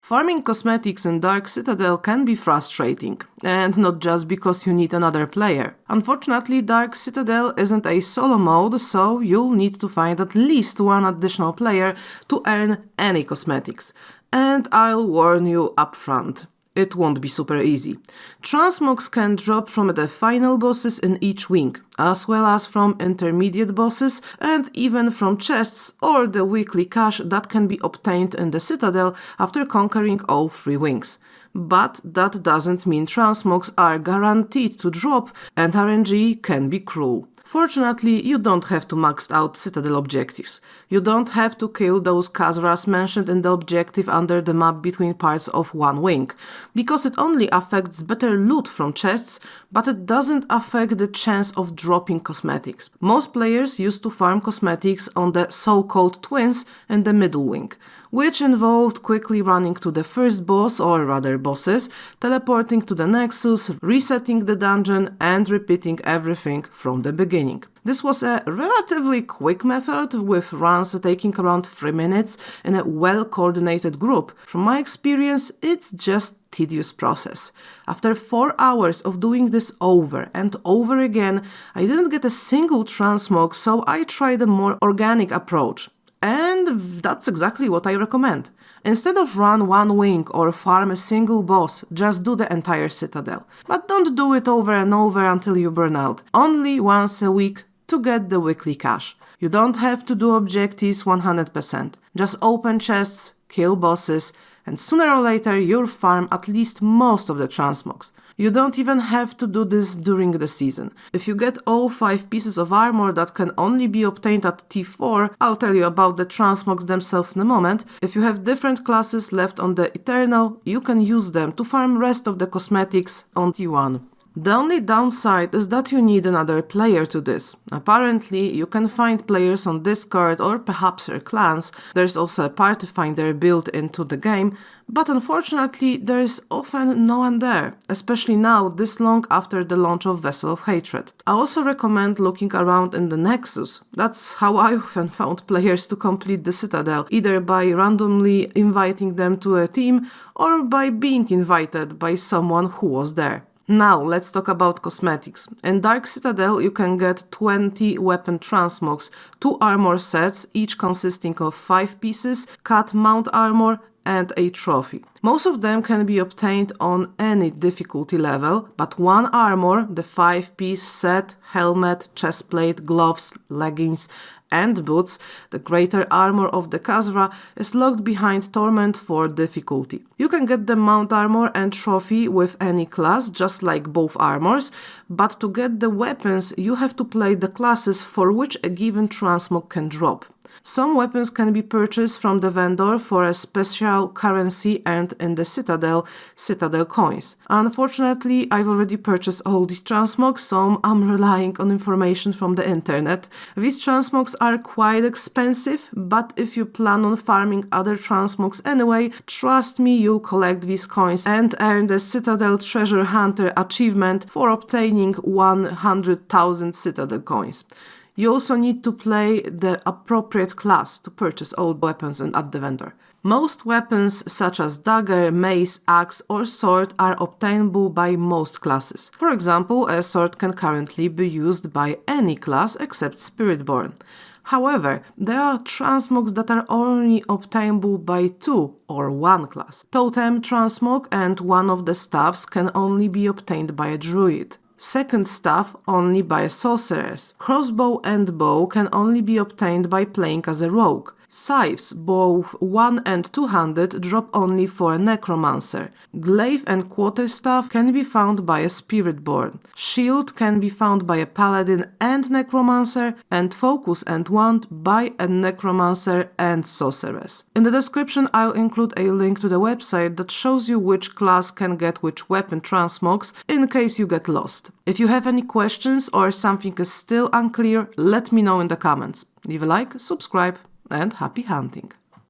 Farming cosmetics in Dark Citadel can be frustrating, and not just because you need another player. Unfortunately, Dark Citadel isn't a solo mode, so you'll need to find at least one additional player to earn any cosmetics. And I'll warn you upfront. It won't be super easy. Transmogs can drop from the final bosses in each wing, as well as from intermediate bosses and even from chests or the weekly cash that can be obtained in the Citadel after conquering all 3 wings. But that doesn't mean transmogs are guaranteed to drop, and RNG can be cruel. Fortunately, you don't have to max out Citadel objectives. You don't have to kill those Khazras mentioned in the objective under the map between parts of one wing, because it only affects better loot from chests, but it doesn't affect the chance of dropping cosmetics. Most players used to farm cosmetics on the so-called twins in the middle wing, which involved quickly running to the first boss, or rather bosses, teleporting to the Nexus, resetting the dungeon, and repeating everything from the beginning. This was a relatively quick method, with runs taking around 3 minutes in a well-coordinated group. From my experience, it's just tedious process. After 4 hours of doing this over and over again, I didn't get a single transmog, so I tried a more organic approach. And that's exactly what I recommend. Instead of run one wing or farm a single boss, just do the entire Citadel. But don't do it over and over until you burn out. Only once a week to get the weekly cash. You don't have to do objectives 100%. Just open chests, kill bosses, and sooner or later you'll farm at least most of the transmogs. You don't even have to do this during the season. If you get all 5 pieces of armor that can only be obtained at T4, I'll tell you about the transmogs themselves in a moment. If you have different classes left on the Eternal, you can use them to farm rest of the cosmetics on T1. The only downside is that you need another player to this. Apparently, you can find players on Discord or perhaps your clans. There's also a party finder built into the game, but unfortunately there is often no one there, especially now, this long after the launch of Vessel of Hatred. I also recommend looking around in the Nexus. That's how I often found players to complete the Citadel, either by randomly inviting them to a team or by being invited by someone who was there. Now, let's talk about cosmetics. In Dark Citadel, you can get 20 weapon transmogs, 2 armor sets, each consisting of 5 pieces, cut mount armor, and a trophy. Most of them can be obtained on any difficulty level, but one armor, the 5-piece set, helmet, chestplate, gloves, leggings, and boots, the greater armor of the Khazra, is locked behind Torment for difficulty. You can get the mount armor and trophy with any class, just like both armors, but to get the weapons you have to play the classes for which a given transmog can drop. Some weapons can be purchased from the vendor for a special currency earned in the Citadel coins. Unfortunately, I've already purchased all these transmogs, so I'm relying on information from the internet. These transmogs are quite expensive, but if you plan on farming other transmogs anyway, trust me, you'll collect these coins and earn the Citadel Treasure Hunter achievement for obtaining 100,000 Citadel coins. You also need to play the appropriate class to purchase all weapons at the vendor. Most weapons such as dagger, mace, axe or sword are obtainable by most classes. For example, a sword can currently be used by any class except Spiritborn. However, there are transmogs that are only obtainable by 2 or 1 class. Totem transmog and one of the staffs can only be obtained by a druid. Second staff only by a sorceress. Crossbow and bow can only be obtained by playing as a rogue. Scythes, both 1- and 2-handed, drop only for a necromancer. Glaive and quarterstaff can be found by a spiritborn. Shield can be found by a paladin and necromancer, and focus and wand by a necromancer and sorceress. In the description I'll include a link to the website that shows you which class can get which weapon transmogs in case you get lost. If you have any questions or something is still unclear, let me know in the comments. Leave a like, subscribe, and happy hunting!